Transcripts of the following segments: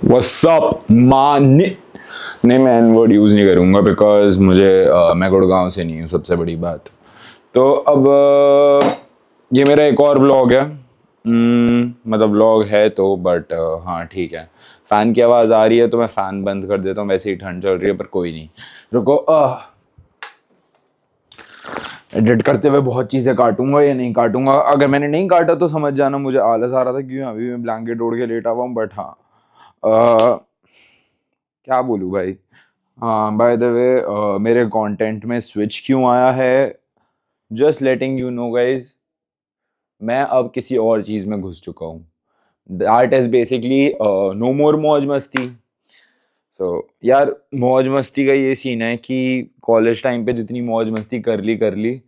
What's up मान। नहीं, मैं एन वर्ड यूज़ नहीं करूँगा बिकॉज मैं गुड़गांव से नहीं हूँ, सबसे बड़ी बात। तो अब ये मेरा एक और व्लॉग है। मतलब व्लॉग है तो बट हाँ ठीक है। फ़ैन की आवाज़ आ रही है तो मैं फ़ैन बंद कर देता हूँ, वैसे ही ठंड चल रही है, पर कोई नहीं। रुको, एडिट करते हुए बहुत चीज़ें काटूंगा या नहीं काटूंगा। अगर मैंने नहीं काटा तो समझ जाना मुझे आलस आ रहा था, क्योंकि अभी मैं ब्लैंकेट ओढ़ के लेटा हुआ हूँ। बट हाँ, क्या बोलूँ भाई। हाँ, बाय द वे, मेरे कंटेंट में स्विच क्यों आया है, just letting you know guys, मैं अब किसी और चीज़ में घुस चुका हूँ। दैट इज़ बेसिकली नो मोर मौज मस्ती। यार, मौज मस्ती का ये सीन है कि कॉलेज टाइम पे जितनी मौज मस्ती कर ली।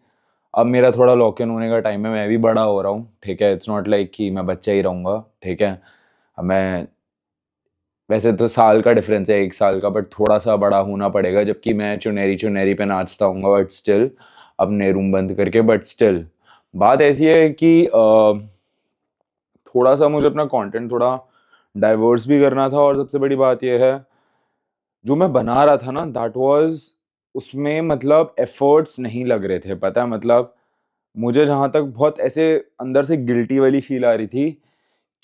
अब मेरा थोड़ा लॉक इन होने का टाइम है, मैं भी बड़ा हो रहा हूँ, ठीक है। इट्स नॉट लाइक कि मैं बच्चा ही रहूँगा, ठीक है। अब मैं, वैसे तो साल का डिफरेंस है, 1 साल का, बट थोड़ा सा बड़ा होना पड़ेगा, जबकि मैं चुनैरी चुनैरी पे नाचता हूँ, बट स्टिल अपने रूम बंद करके। बट स्टिल बात ऐसी है कि थोड़ा सा मुझे अपना कंटेंट थोड़ा डाइवर्स भी करना था, और सबसे बड़ी बात यह है, जो मैं बना रहा था ना, दैट वाज, उसमें मतलब एफर्ट्स नहीं लग रहे थे, पता है। मतलब मुझे जहाँ तक बहुत ऐसे अंदर से गिल्टी वाली फील आ रही थी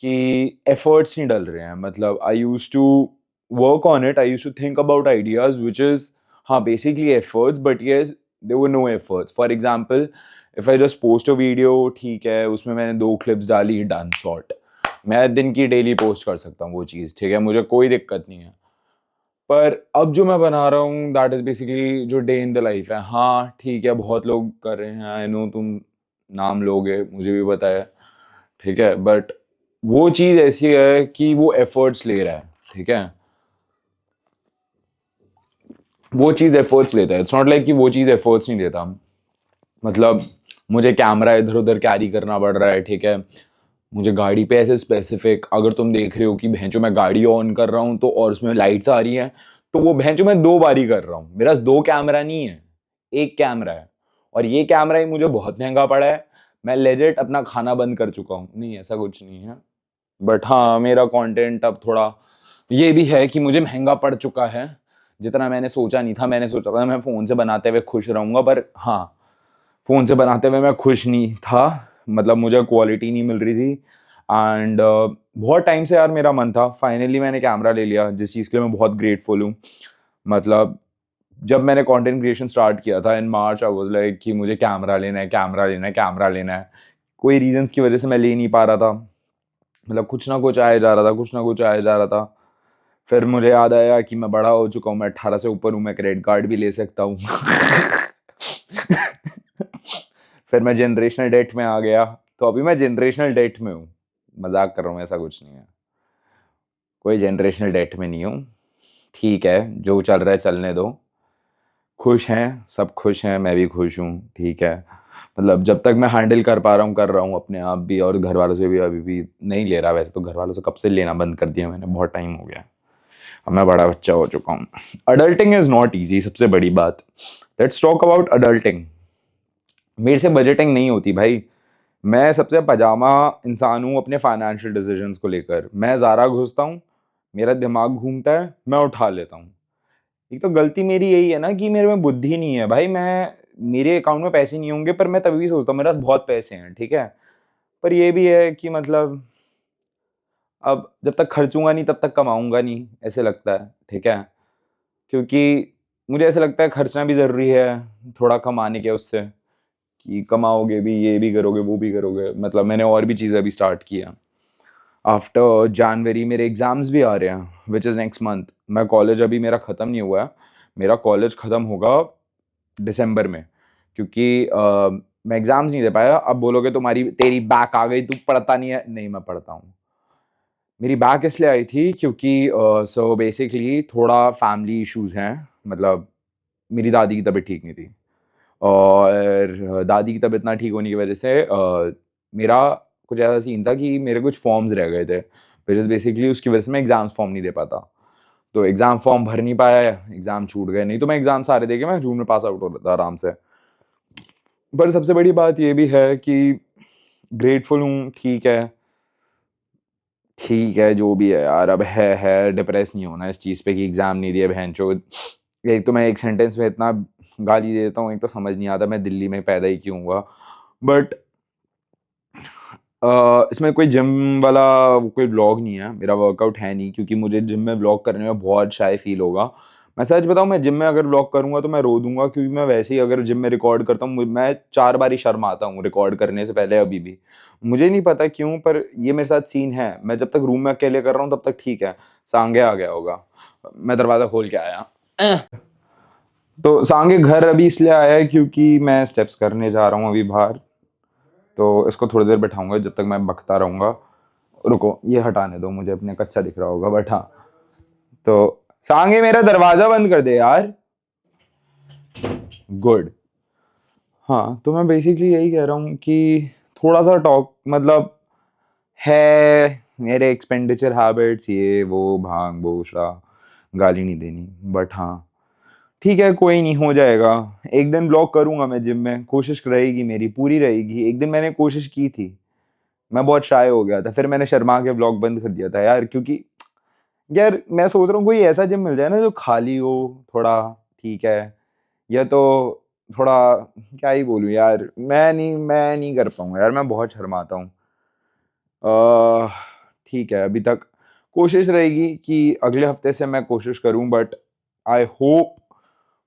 कि एफर्ट्स नहीं डल रहे हैं। मतलब I used to work on it, I used to think about ideas which is, हाँ, basically efforts, but yes, there were no efforts. For example, if I just post a video, ठीक है, उसमें मैंने 2 clips डाली, done, short. मैं दिन की daily post कर सकता हूँ वो चीज़, ठीक है, मुझे कोई दिक्कत नहीं है। पर अब जो मैं बना रहा हूँ, दैट इज़ बेसिकली जो डे इन द लाइफ है। हाँ ठीक है, बहुत लोग कर रहे हैं, आई नो, तुम नाम लोगे, मुझे भी पता है, ठीक है। बट वो चीज़ ऐसी है कि वो एफर्ट्स ले रहा है, ठीक है। वो चीज़ एफर्ट्स लेता है, इट्स नॉट लाइक कि वो चीज़ एफर्ट्स नहीं देता। मतलब मुझे कैमरा इधर उधर कैरी करना पड़ रहा है, ठीक है। मुझे गाड़ी पे ऐसे स्पेसिफिक, अगर तुम देख रहे हो कि भैंचो मैं गाड़ी ऑन कर रहा हूँ तो और उसमें लाइट्स आ रही हैं, तो वो भैंचो मैं 2 बारी कर रहा हूँ। मेरा 2 कैमरा नहीं है, एक कैमरा है, और ये कैमरा ही मुझे बहुत महंगा पड़ा है। मैं लेजिट अपना खाना बंद कर चुका हूँ। नहीं, ऐसा कुछ नहीं है, बट हाँ, मेरा कंटेंट अब थोड़ा ये भी है कि मुझे महंगा पड़ चुका है, जितना मैंने सोचा नहीं था। मैंने सोचा था मैं फ़ोन से बनाते हुए खुश रहूँगा, पर हाँ, फ़ोन से बनाते हुए मैं खुश नहीं था। मतलब मुझे क्वालिटी नहीं मिल रही थी, एंड बहुत टाइम से यार मेरा मन था, फाइनली मैंने कैमरा ले लिया, जिस चीज़ के लिए मैं बहुत ग्रेटफुल हूँ। मतलब जब मैंने कंटेंट क्रिएशन स्टार्ट किया था इन मार्च, आई वाज़ लाइक कि मुझे कैमरा लेना है, कैमरा लेना है, कैमरा लेना है। कोई रीज़न्स की वज़ह से मैं ले नहीं पा रहा था। मतलब कुछ ना कुछ आया जा रहा था, कुछ ना कुछ आया जा रहा था। फिर मुझे याद आया कि मैं बड़ा हो चुका हूँ, मैं 18 से ऊपर हूँ, मैं क्रेडिट कार्ड भी ले सकता हूँ। फिर मैं जनरेशनल डेट में आ गया, तो अभी मैं जनरेशनल डेट में हूँ। मज़ाक कर रहा हूँ, ऐसा कुछ नहीं है। कोई जनरेशनल डेट में नहीं हूँ। ठीक है, जो चल रहा है चलने दो। खुश हैं, सब खुश हैं, मैं भी खुश हूँ, ठीक है। मतलब जब तक मैं हैंडल कर पा रहा हूँ, कर रहा हूँ अपने आप भी, और घर वालों से भी अभी भी नहीं ले रहा। वैसे तो घर वालों से कब से लेना बंद कर दिया मैंने, बहुत टाइम हो गया। अब मैं बड़ा बच्चा हो चुका हूँ। अडल्टिंग इज़ नॉट ईज़ी, सबसे बड़ी बात। Let's talk about adulting. मेरे से बजटिंग नहीं होती भाई। मैं सबसे पजामा इंसान हूँ अपने फाइनेंशियल डिसीजंस को लेकर। मैं ज़ारा घुसता हूँ, मेरा दिमाग घूमता है, मैं उठा लेता हूँ। एक तो गलती मेरी यही है ना कि मेरे में बुद्धि नहीं है भाई। मैं, मेरे अकाउंट में पैसे नहीं होंगे, पर मैं तभी भी सोचता हूँ मेरे पास बहुत पैसे हैं, ठीक है। पर ये भी है कि मतलब अब जब तक खर्चूंगा नहीं तब तक कमाऊंगा नहीं, ऐसे लगता है, ठीक है। क्योंकि मुझे ऐसा लगता है खर्चना भी ज़रूरी है, थोड़ा कमाने के उससे, कि कमाओगे भी, ये भी करोगे, वो भी करोगे। मतलब मैंने और भी चीज़ें अभी स्टार्ट किया। आफ्टर जनवरी मेरे एग्ज़ाम्स भी आ रहे हैं, विच इज़ नेक्स्ट मंथ। मैं कॉलेज अभी मेरा ख़त्म नहीं हुआ है, मेरा कॉलेज ख़त्म होगा दिसंबर में। क्योंकि मैं एग्ज़ाम्स नहीं दे पाया। अब बोलोगे तुम्हारी तेरी बैक आ गई, तू पढ़ता नहीं है। नहीं, मैं पढ़ता हूँ। मेरी बैक इसलिए आई थी क्योंकि सो बेसिकली थोड़ा फैमिली इश्यूज़ हैं। मतलब मेरी दादी की तबीयत ठीक नहीं थी, और दादी की तबीयत ना ठीक होने की वजह से मेरा कुछ ऐसा सीन था कि मेरे कुछ फॉर्म्स रह गए थे, व्हिच इज़ बेसिकली उसकी वजह से मैं एग्ज़ाम्स फॉर्म नहीं दे पाता। तो एग्ज़ाम फॉर्म भर नहीं पाया, एग्ज़ाम छूट गए। नहीं तो मैं एग्ज़ाम सारे दे के मैं जून में पास आउट हो रहा था आराम से। पर सबसे बड़ी बात ये भी है कि ग्रेटफुल हूँ, ठीक है। ठीक है जो भी है यार, अब है डिप्रेस नहीं होना इस चीज़ पे कि एग्ज़ाम नहीं दिया बहनचोद। एक तो मैं एक सेंटेंस में इतना गाली देता हूँ, एक तो समझ नहीं आता मैं दिल्ली में पैदा ही क्यों हुआ। बट इसमें कोई जिम वाला कोई व्लॉग नहीं है, मेरा वर्कआउट है नहीं, क्योंकि मुझे जिम में व्लॉग करने में बहुत शाय फ़ील होगा। मैं सच बताऊँ, मैं जिम में अगर व्लॉग करूँगा तो मैं रो दूँगा, क्योंकि मैं वैसे ही अगर जिम में रिकॉर्ड करता हूँ, मैं 4 बार ही शर्माता हूँ रिकॉर्ड करने से पहले अभी भी। मुझे नहीं पता क्यों, पर ये मेरे साथ सीन है। मैं जब तक रूम में अकेले कर रहा हूँ तब तक ठीक है, सांगे आ गया होगा। मैं दरवाज़ा खोल के आया। तो सांगे घर अभी इसलिए आया है क्योंकि मैं स्टेप्स करने जा रहा हूँ अभी बाहर। तो इसको थोड़ी देर बैठाऊँगा जब तक मैं बकता रहूँगा। रुको, ये हटाने दो मुझे, अपने कच्चा दिख रहा होगा बट हाँ। तो सांगे मेरा दरवाज़ा बंद कर दे यार। गुड। हाँ, तो मैं बेसिकली यही कह रहा हूँ कि थोड़ा-सा टॉक मतलब है, मेरे एक्सपेंडिचर हैबिट्स ये वो भांग-भूसा, गाली नहीं देनी। बट हाँ, ठीक है कोई नहीं, हो जाएगा। एक दिन व्लॉग करूँगा मैं जिम में, कोशिश रहेगी मेरी, पूरी रहेगी। एक दिन मैंने कोशिश की थी, मैं बहुत शाय हो गया था, फिर मैंने शर्मा के व्लॉग बंद कर दिया था यार, क्योंकि यार मैं सोच रहा हूँ कोई ऐसा जिम मिल जाए ना जो खाली हो थोड़ा, ठीक है? या तो थोड़ा, क्या ही बोलूँ यार, मैं नहीं कर पाऊँगा यार, मैं बहुत शर्माता हूँ। अ, ठीक है, अभी तक कोशिश रहेगी कि अगले हफ्ते से मैं कोशिश करूँ, बट आई होप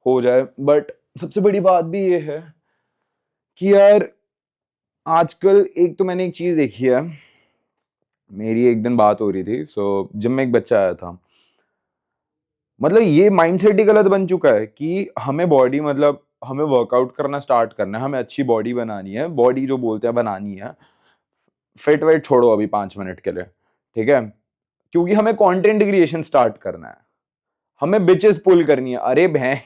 हो जाए। बट सबसे बड़ी बात भी ये है कि यार आजकल एक तो मैंने एक चीज़ देखी है, मेरी एक दिन बात हो रही थी, जिम में एक बच्चा आया था। मतलब ये माइंडसेट ही गलत बन चुका है कि हमें बॉडी मतलब हमें वर्कआउट करना स्टार्ट करना है, हमें अच्छी बॉडी बनानी है, बॉडी जो बोलते हैं बनानी है। फिट वेट छोड़ो अभी 5 मिनट के लिए, ठीक है? क्योंकि हमें कंटेंट क्रिएशन स्टार्ट करना है, हमें बिचेस पुल करनी है। अरे भैं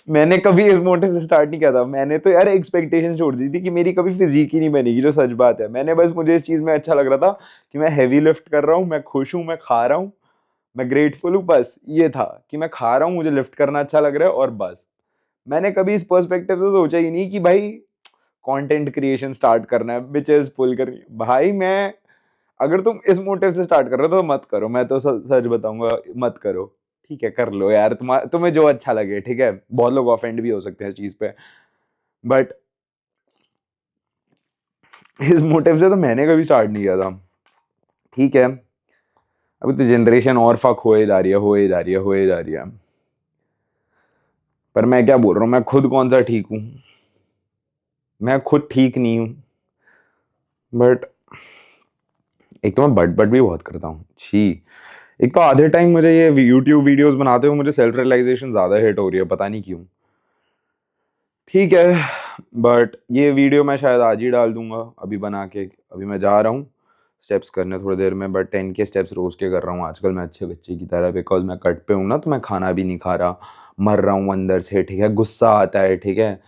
मैंने कभी इस मोटिव से स्टार्ट नहीं किया था। मैंने तो यार एक्सपेक्टेशन छोड़ दी थी कि मेरी कभी फिजिक ही नहीं बनेगी, जो सच बात है। मैंने बस, मुझे इस चीज़ में अच्छा लग रहा था कि मैं हेवी लिफ्ट कर रहा हूँ, मैं खुश हूँ, मैं खा रहा हूँ, मैं ग्रेटफुल हूँ, बस ये था कि मैं खा रहा हूँ, मुझे लिफ्ट करना अच्छा लग रहा है और बस। मैंने कभी इस पर्सपेक्टिव से सोचा ही नहीं कि भाई कंटेंट क्रिएशन स्टार्ट करना है, बिचेस पुल करनी है। भाई मैं, अगर तुम इस मोटिव से स्टार्ट कर रहे हो तो मत करो, मैं तो सच बताऊंगा, मत करो। ठीक है कर लो यार, तुम्हें जो अच्छा लगे, ठीक है? बहुत लोग ऑफेंड भी हो सकते हैं इस चीज पे, बट इस मोटिव से तो मैंने कभी स्टार्ट नहीं किया था। ठीक है, अभी तो जनरेशन और फक होए जा रही है, होए जा रही है, होए जा रही है। पर मैं क्या बोल रहा हूँ, मैं खुद कौन सा ठीक हूँ? मैं खुद ठीक नहीं हूँ। बट एक तो मैं बट भी बहुत करता हूँ, छी। एक तो आधे टाइम मुझे ये यूट्यूब वीडियोस बनाते हुए मुझे सेल्फ रियलाइजेशन ज्यादा हिट हो रही है, पता नहीं क्यों। ठीक है, बट ये वीडियो मैं शायद आज ही डाल दूंगा, अभी बना के। अभी मैं जा रहा हूँ स्टेप्स करने थोड़ी देर में, बट 10 के स्टेप्स रोज के कर रहा हूँ आजकल मैं, अच्छे बच्चे की तरह, बिकॉज मैं कट पे हूँ ना, तो मैं खाना भी नहीं खा रहा, मर रहा हूँ अंदर से, ठीक है? गुस्सा आता है, ठीक है?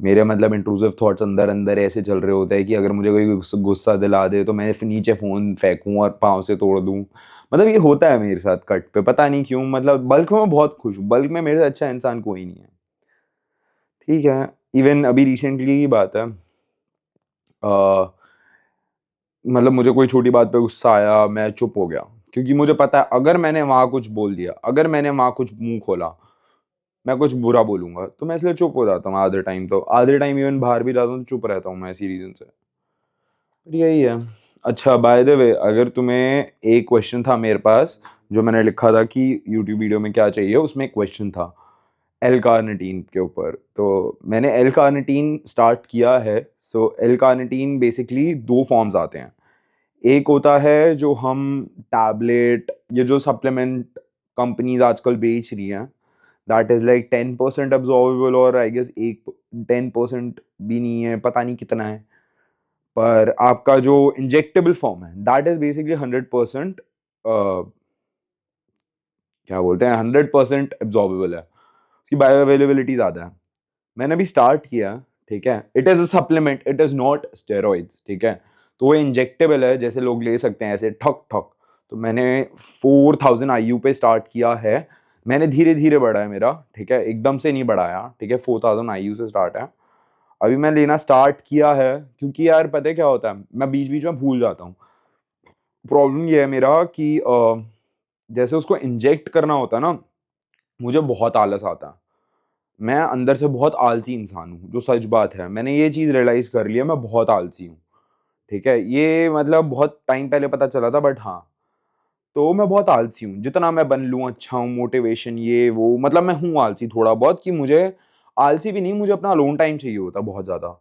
मेरे मतलब इंट्रूसिव थॉट्स अंदर अंदर ऐसे चल रहे होते हैं कि अगर मुझे कोई गुस्सा दिला दे तो मैं फिर नीचे फ़ोन फेंकूँ और पाँव से तोड़ दूँ। मतलब ये होता है मेरे साथ कट पे, पता नहीं क्यों। मतलब बल्क में मैं बहुत खुश हूँ, बल्क में मेरे से अच्छा इंसान कोई नहीं है। ठीक है, इवन अभी रिसेंटली की बात है, अ, मतलब मुझे कोई छोटी बात पे गुस्सा आया, मैं चुप हो गया, क्योंकि मुझे पता है अगर मैंने वहाँ कुछ बोल दिया, अगर मैंने वहाँ कुछ मुँह खोला, मैं कुछ बुरा बोलूँगा, तो मैं इसलिए चुप हो जाता हूँ आधे टाइम तो। आधे टाइम इवन बाहर भी जाता हूँ तो चुप रहता हूँ मैं इसी रीज़न से। पर यही है। अच्छा बाय द वे, अगर तुम्हें, एक क्वेश्चन था मेरे पास जो मैंने लिखा था कि यूट्यूब वीडियो में क्या चाहिए, उसमें एक क्वेश्चन था एल कार्निटीन के ऊपर। तो मैंने एल कार्निटीन स्टार्ट किया है। सो एल कार्निटीन बेसिकली दो फॉर्म्स आते हैं। एक होता है जो हम टैबलेट, ये जो सप्लीमेंट कंपनीज आजकल बेच रही हैं, दैट इज लाइक 10% अब्जॉर्बेबल, और आई गेस एक 10% भी नहीं है, पता नहीं कितना है। पर आपका जो इंजेक्टेबल फॉर्म है, दैट इज बेसिकली 100%, क्या बोलते हैं, 100% एब्जॉर्बेबल है, उसकी बायो अवेलेबिलिटी ज़्यादा है। मैंने अभी स्टार्ट किया, ठीक है? It is a supplement, it is not steroids, ठीक है? तो वो इंजेक्टेबल है, जैसे लोग ले सकते हैं ऐसे ठक ठक। तो मैंने 4000 आईयू पे स्टार्ट किया है। मैंने धीरे धीरे बढ़ा है मेरा, ठीक है? एकदम से नहीं बढ़ाया, ठीक है? 4000 आईयू से स्टार्ट है। अभी मैं लेना स्टार्ट किया है, क्योंकि यार पता है क्या होता है, मैं बीच-बीच में भूल जाता हूँ। प्रॉब्लम ये है मेरा कि जैसे उसको इंजेक्ट करना होता है ना, मुझे बहुत आलस आता है। मैं अंदर से बहुत आलसी इंसान हूँ, जो सच बात है। मैंने ये चीज़ रियलाइज़ कर ली है, मैं बहुत आलसी हूँ, ठीक है? ये मतलब बहुत टाइम पहले पता चला था, बट हाँ, तो मैं बहुत आलसी हूँ। जितना मैं बन लूँ अच्छा हूँ, मोटिवेशन ये वो, मतलब मैं हूँ आलसी थोड़ा बहुत, कि मुझे आलसी भी नहीं, मुझे अपना अलोन टाइम चाहिए होता है बहुत ज़्यादा।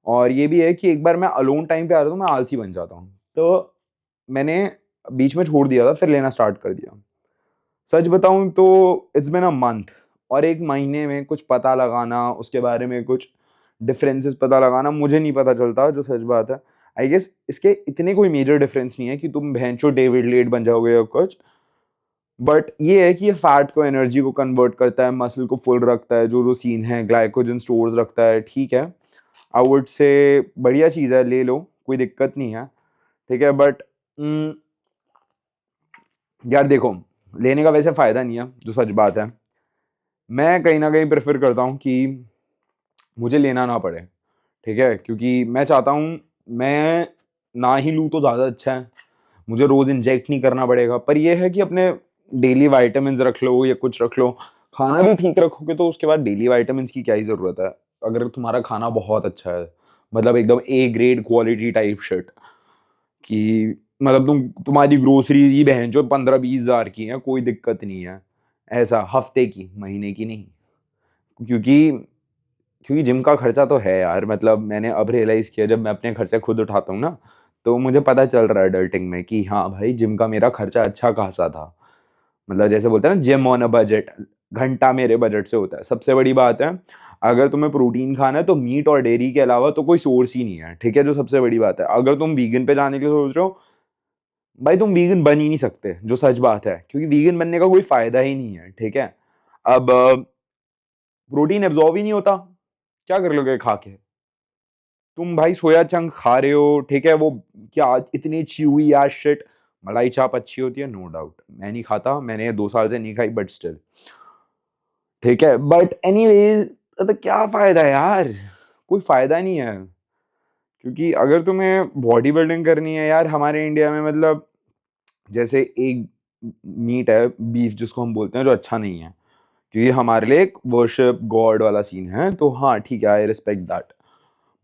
और ये भी है कि एक बार मैं अलोन टाइम पे आ जाता हूँ, मैं आलसी बन जाता हूँ। तो मैंने बीच में छोड़ दिया था, फिर लेना स्टार्ट कर दिया। सच बताऊँ तो इट्स बीन अ मंथ, और 1 महीने में कुछ पता लगाना, उसके बारे में कुछ डिफरेंसेस पता लगाना, मुझे नहीं पता चलता, जो सच बात है। आई गेस इसके इतने कोई मेजर डिफरेंस नहीं है कि तुम भैंचो डेविड लेट बन जाओगे या कुछ। बट ये है कि ये फैट को एनर्जी को कन्वर्ट करता है, मसल को फुल रखता है, जो-जो सीन है, ग्लाइकोजन स्टोर्स रखता है, ठीक है। आई वुड से बढ़िया चीज़ है, ले लो, कोई दिक्कत नहीं है, ठीक है। बट उम, यार देखो, लेने का वैसे फ़ायदा नहीं है, जो सच बात है। मैं कहीं न कहीं प्रेफ़र करता हूँ कि मुझे लेना ना पड़े, ठीक है? क्योंकि मैं चाहता हूँ, मैं ना ही लूँ तो ज़्यादा अच्छा है। मुझे रोज़ इंजेक्ट नहीं करना पड़ेगा, पर ये है कि अपने डेली विटामिन्स रख लो या कुछ रख लो। खाना भी ठीक रखोगे तो उसके बाद डेली विटामिन्स की क्या ही ज़रूरत है? अगर तुम्हारा खाना बहुत अच्छा है, मतलब एकदम A grade quality type shit, कि मतलब तुम्हारी ग्रोसरीज़ ही बहनचोद 15-20 हज़ार की हैं, कोई दिक्कत नहीं है। ऐसा हफ़्ते की, महीने की नहीं। क्योंकि क्योंकि जिम का खर्चा तो है यार, मतलब मैंने अब रियलाइज़ किया, जब मैं अपने खर्चे खुद उठाता हूँ ना, तो मुझे पता चल रहा है अडल्टिंग में कि हाँ भाई, जिम का मेरा खर्चा अच्छा खासा था। मतलब जैसे बोलते हैं ना, जिम ऑन अ बजट, घंटा मेरे बजट से होता है। सबसे बड़ी बात है, अगर तुम्हें प्रोटीन खाना है तो मीट और डेयरी के अलावा तो कोई सोर्स ही नहीं है, ठीक है? जो सबसे बड़ी बात है। अगर तुम वीगन पे जाने की सोच रहे हो, भाई तुम वीगन बन ही नहीं सकते, जो सच बात है, क्योंकि वीगन बनने का कोई फ़ायदा ही नहीं है, ठीक है? अब प्रोटीन एब्ज़ॉर्ब ही नहीं होता, क्या कर लोगे खा के? तुम भाई सोया चंक खा रहे हो, ठीक है? वो क्या इतनी च्यूई एज़ शिट, मलाई चाप अच्छी होती है, नो डाउट। मैं नहीं खाता, मैंने 2 साल से नहीं खाई, बट स्टिल, ठीक है? बट एनीवेज़, तो क्या फ़ायदा यार? कोई फ़ायदा नहीं है। क्योंकि अगर तुम्हें बॉडी बिल्डिंग करनी है यार, हमारे इंडिया में मतलब जैसे एक मीट है, बीफ जिसको हम बोलते हैं, जो अच्छा नहीं है। क्योंकि हमारे लिए एक वर्शिप गॉड वाला सीन है, तो हाँ, ठीक है, आई रिस्पेक्ट दैट।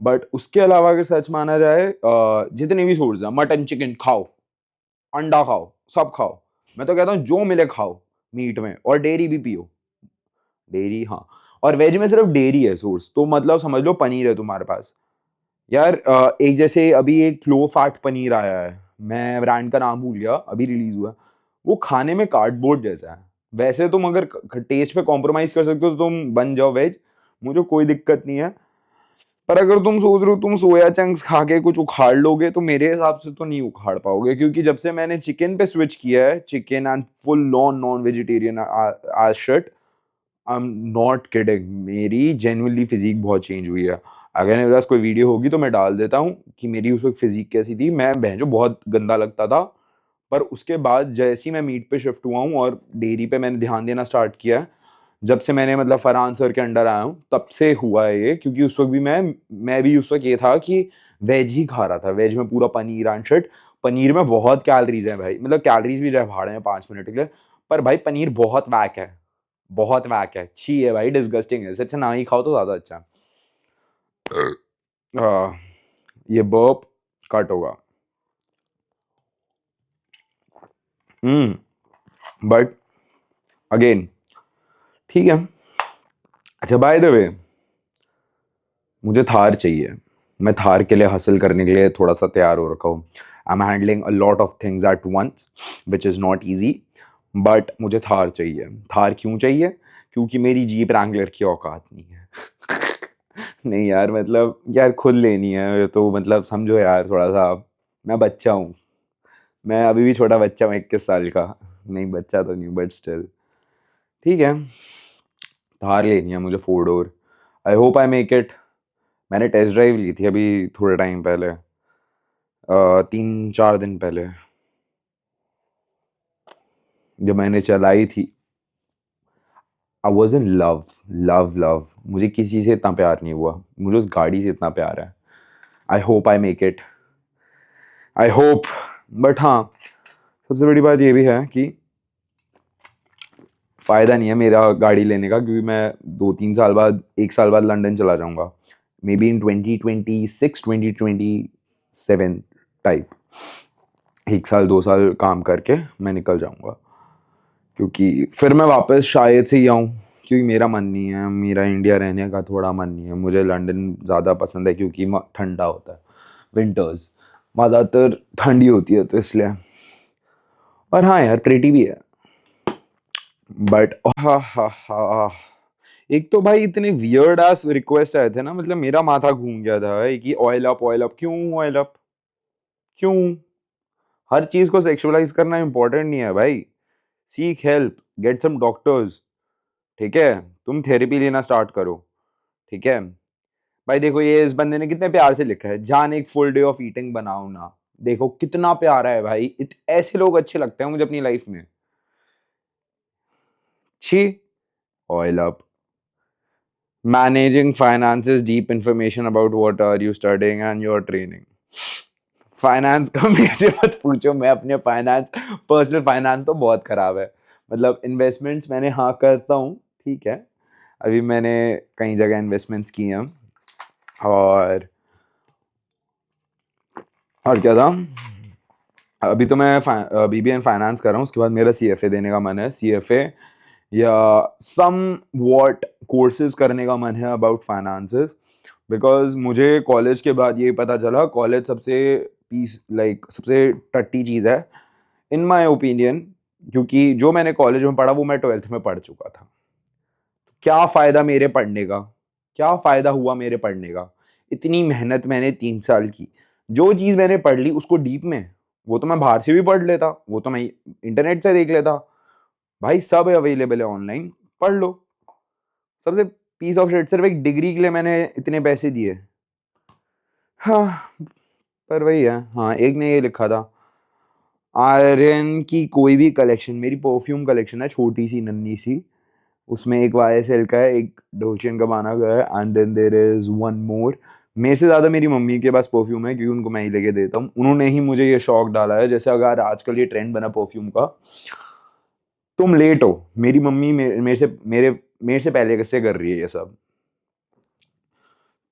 बट उसके अलावा अगर सच माना जाए, जितने भी सोर्स हैं, मटन, चिकन खाओ, अंडा खाओ, सब खाओ। मैं तो कहता हूँ जो मिले खाओ मीट में, और डेयरी भी पियो। डेयरी हाँ, और वेज में सिर्फ डेयरी है सोर्स, तो मतलब समझ लो पनीर है तुम्हारे पास। यार एक जैसे अभी एक लो फैट पनीर आया है, मैं ब्रांड का नाम भूल गया, अभी रिलीज़ हुआ है। वो खाने में कार्डबोर्ड जैसा है। वैसे तुम अगर क टेस्ट पे कॉम्प्रोमाइज़ कर सकते हो तो तुम बन जाओ वेज, मुझे कोई दिक्कत नहीं है। पर अगर तुम सोच रहे हो तुम सोया चंक्स खा के कुछ उखाड़ लोगे, तो मेरे हिसाब से तो नहीं उखाड़ पाओगे, क्योंकि जब से मैंने चिकन पे स्विच किया है, chicken and full on non vegetarian as shit, I am not kidding, मेरी जेन्युइनली फिज़ीक बहुत चेंज हुई है। अगर मेरे पास कोई वीडियो होगी तो मैं डाल देता हूँ कि मेरी उस वक़्त फिज़ीक कैसी थी। मैं भैंचो बहुत गंदा लगता था, पर उसके बाद जैसे ही मैं मीट पे शिफ्ट हुआ हूँ और डेयरी पे मैंने ध्यान देना स्टार्ट किया है, जब से मैंने मतलब फरहान सर के अंडर आया हूँ, तब से हुआ है ये। क्योंकि उस वक़्त भी मैं भी उस वक़्त ये था कि वेज ही खा रहा था, वेज में पूरा पनीर एंड शिट। पनीर में बहुत कैलोरीज़ हैं भाई, मतलब कैलोरीज़ भी चाहे भाड़ में 5 मिनट के लिए, पर भाई पनीर बहुत वैक है, बहुत वैक है, छी है भाई, डिस्गस्टिंग है। इससे अच्छा ना ही खाओ तो ज़्यादा अच्छा है। ये बर्प कट होगा। हुँ, बट अगेन ठीक है। अच्छा, बाय द वे, मुझे थार चाहिए। मैं थार के लिए हासिल करने के लिए थोड़ा-सा तैयार हो रखा हूँ। I am handling a lot of things at once, which is not easy, but मुझे थार चाहिए। थार क्यों चाहिए? क्योंकि मेरी जीप रैंगलर की औकात नहीं है। नहीं यार, मतलब यार खुद लेनी है, तो मतलब समझो यार थोड़ा-सा, मैं बच्चा हूँ। मैं अभी भी छोटा बच्चा हूँ, 21 साल का। नहीं, बच्चा तो नहीं हूँ, बट स्टिल ठीक है। थार लेनी है मुझे 4 door. I hope I make it. मैंने टेस्ट ड्राइव ली थी अभी थोड़े टाइम पहले, 3-4 दिन पहले, जब मैंने चलाई थी। I was in love, love love. मुझे किसी से इतना प्यार नहीं हुआ, मुझे उस गाड़ी से इतना प्यार है। I hope I make it, I hope. But हाँ, सबसे बड़ी बात ये भी है कि फ़ायदा नहीं है मेरा गाड़ी लेने का, क्योंकि मैं 2-3 साल बाद, 1 साल बाद लंदन चला जाऊंगा। May be in 2026, 2027 type. 1 साल 2 साल काम करके मैं निकल जाऊंगा, क्योंकि फिर मैं वापस शायद से ही आऊँ। क्योंकि मेरा मन नहीं है, मेरा इंडिया रहने का थोड़ा मन नहीं है। मुझे लंदन ज़्यादा पसंद है क्योंकि ठंडा होता है, विंटर्स वहाँ ज़्यादातर ठंडी होती है, तो इसलिए। और हाँ यार, प्रेटी भी है। बट हा हा हा, एक तो भाई इतने वियर्ड आस रिक्वेस्ट आए थे ना, मतलब मेरा माथा घूम गया था भाई कि ऑयल अप ऑयल अप, क्यों ऑयल अप, क्यों? हर चीज को सेक्सुअलाइज करना इंपॉर्टेंट नहीं है भाई। Seek help, get some doctors, ठीक है? तुम थेरेपी लेना स्टार्ट करो, ठीक है? भाई देखो, ये इस बंदे ने कितने प्यार से लिखा है, जान एक फुल डे ऑफ ईटिंग बनाओ ना। देखो कितना प्यारा है भाई, ऐसे लोग अच्छे लगते हैं मुझे अपनी लाइफ में। छी, oil up. Managing finances, deep information about what are you studying and your training. Finance का मुझे मत पूछो, मैं अपने फाइनेंस, पर्सनल फाइनेंस तो बहुत खराब है। मतलब इन्वेस्टमेंट्स मैंने हाँ करता हूँ, ठीक है। अभी मैंने कई जगह इन्वेस्टमेंट्स किए हैं। और क्या था, अभी तो मैं BBA फाइनेंस कर रहा हूँ, उसके बाद मेरा CFA देने का मन है। CFA या सम वॉट कोर्सेज करने का मन है अबाउट फाइनेंसेस। बिकॉज मुझे कॉलेज के बाद ये पता चला, कॉलेज सबसे पीस लाइक सबसे टट्टी चीज़ है इन माय ओपिनियन। क्योंकि जो मैंने कॉलेज में पढ़ा वो मैं 12th में पढ़ चुका था। क्या फ़ायदा मेरे पढ़ने का, क्या फ़ायदा हुआ मेरे पढ़ने का? इतनी मेहनत मैंने 3 साल की, जो चीज़ मैंने पढ़ ली उसको डीप में, वो तो मैं बाहर से भी पढ़ लेता, वो तो मैं इंटरनेट से देख लेता। भाई सब अवेलेबल है ऑनलाइन, पढ़ लो। सबसे पीस ऑफ शिट, सिर्फ एक डिग्री के लिए मैंने इतने पैसे दिए। हाँ, पर वही है। हाँ, एक ने ये लिखा था, आर्यन की कोई भी कलेक्शन, मेरी परफ्यूम कलेक्शन है छोटी सी नन्ही सी, उसमें एक YSL का है, एक डोल्चे एंड गबाना का है, and then there is one more. मेरे से ज़्यादा मेरी मम्मी के पास परफ्यूम है, क्योंकि उनको मैं ही लेके देता हूँ। उन्होंने ही मुझे ये शौक डाला है। जैसे अगर आजकल ये ट्रेंड बना परफ्यूम का, तुम लेट हो, मेरी मम्मी मेरे से पहले से कर रही है ये सब।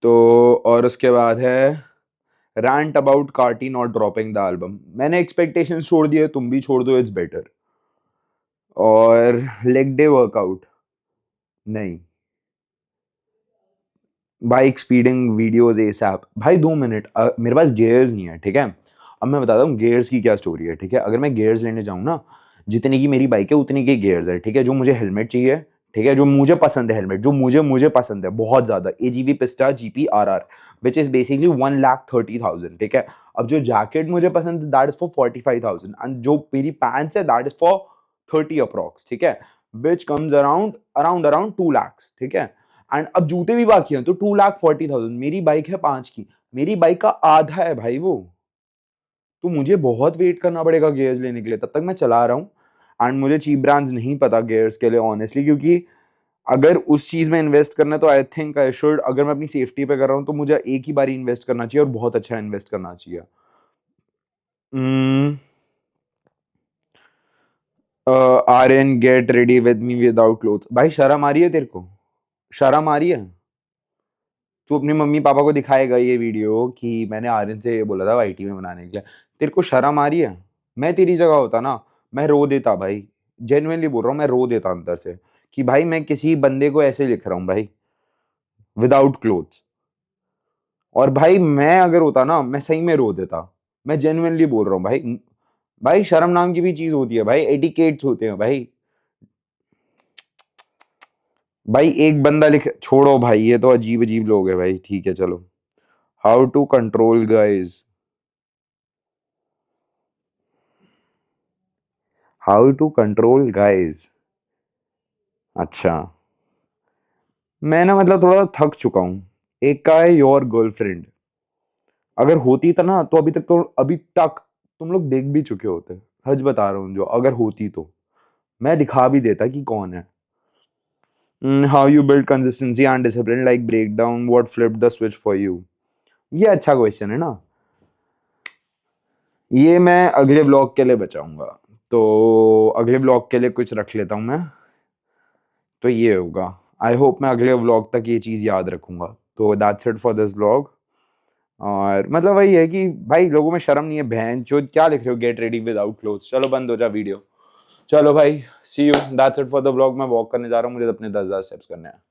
तो और उसके बाद है rant about Carti not dropping the album. मैंने एक्सपेक्टेशंस छोड़ दिए, तुम भी छोड़ दो, इट्स बेटर। और लेग डे वर्कआउट नहीं, बाइक स्पीडिंग वीडियोस एसएप। भाई 2 मिनट, मेरे पास गियर्स नहीं है, ठीक है? अब मैं बताता हूँ गियर्स की क्या स्टोरी है, ठीक है? अगर मैं गियर्स लेने जाऊँ ना, जितने की मेरी बाइक है उतनी के गियर्स है, ठीक है? जो मुझे हेलमेट चाहिए, ठीक है, जो मुझे पसंद है हेलमेट, जो मुझे मुझे पसंद है बहुत ज़्यादा, AGV पिस्टा GP RR, which is basically 1,30,000, ठीक है? अब जो जैकेट मुझे पसंद है दैट इज फॉर 45,000, एंड जो मेरी पैंट्स है दैट इज फॉर 30 अप्रॉक्स, ठीक है? Which comes around around around 2 lakhs, ठीक है? एंड अब जूते भी बाकी हैं, तो 2,40,000। मेरी बाइक है 5 की, मेरी बाइक का आधा है भाई वो। तो मुझे बहुत वेट करना पड़ेगा गियर्स लेने के लिए, तब तक मैं चला रहा हूँ। एंड मुझे चीप ब्रांड्स नहीं पता गियर्स के लिए ऑनेस्टली, क्योंकि अगर उस चीज़ में इन्वेस्ट करना है तो आई थिंक आई शुड, अगर मैं अपनी सेफ्टी पे कर रहा हूँ तो मुझे एक ही बार इन्वेस्ट करना चाहिए, और बहुत अच्छा इन्वेस्ट करना चाहिए। Aryan get ready with me without cloth. भाई शर्म आ रही है तेरे को? शर्म आ रही है? तू अपनी मम्मी पापा को दिखाएगा ये वीडियो कि मैंने आर्यन से ये बोला था YT में बनाने के लिए? तेरे को शर्म आ रही है? मैं तेरी जगह होता ना, मैं रो देता भाई। जेन्युइनली बोल रहा हूँ, मैं रो देता अंदर से कि भाई मैं किसी बंदे को ऐसे लिख रहा हूँ भाई, विदाउट क्लोथ्स। और भाई मैं अगर होता ना, मैं सही में रो देता। मैं जेन्युइनली बोल रहा हूँ भाई। भाई शर्म नाम की भी चीज होती है भाई, एटिकेट्स होते हैं भाई। भाई एक बंदा लिख, छोड़ो भाई, ये तो अजीब अजीब लोग हैं भाई, ठीक है चलो। How to control guys, how to control guys. अच्छा, मैं ना मतलब थोड़ा थक चुका हूँ। एक का है योर गर्लफ्रेंड। अगर होती था ना तो अभी तक तुम लोग देख भी चुके होते। सच बता रहा हूँ, जो अगर होती तो मैं दिखा भी देता कि कौन है। How you build consistency and discipline, like break down what flipped the switch for you. ये अच्छा क्वेश्चन है ना, ये मैं अगले ब्लॉग के लिए बचाऊंगा, तो अगले ब्लॉग के लिए कुछ रख लेता हूँ मैं, तो ये होगा। आई होप मैं अगले व्लॉग तक ये चीज़ याद रखूंगा। तो that's it for this vlog. और मतलब वही है कि भाई लोगों में शर्म नहीं है, बहन जो क्या लिख रहे हो, गेट रेडी विदाउट क्लोथ्स, चलो बंद हो जा वीडियो। चलो भाई, see you, that's it for the vlog. मैं वॉक करने जा रहा हूँ, मुझे अपने 10,000 स्टेप्स करने हैं।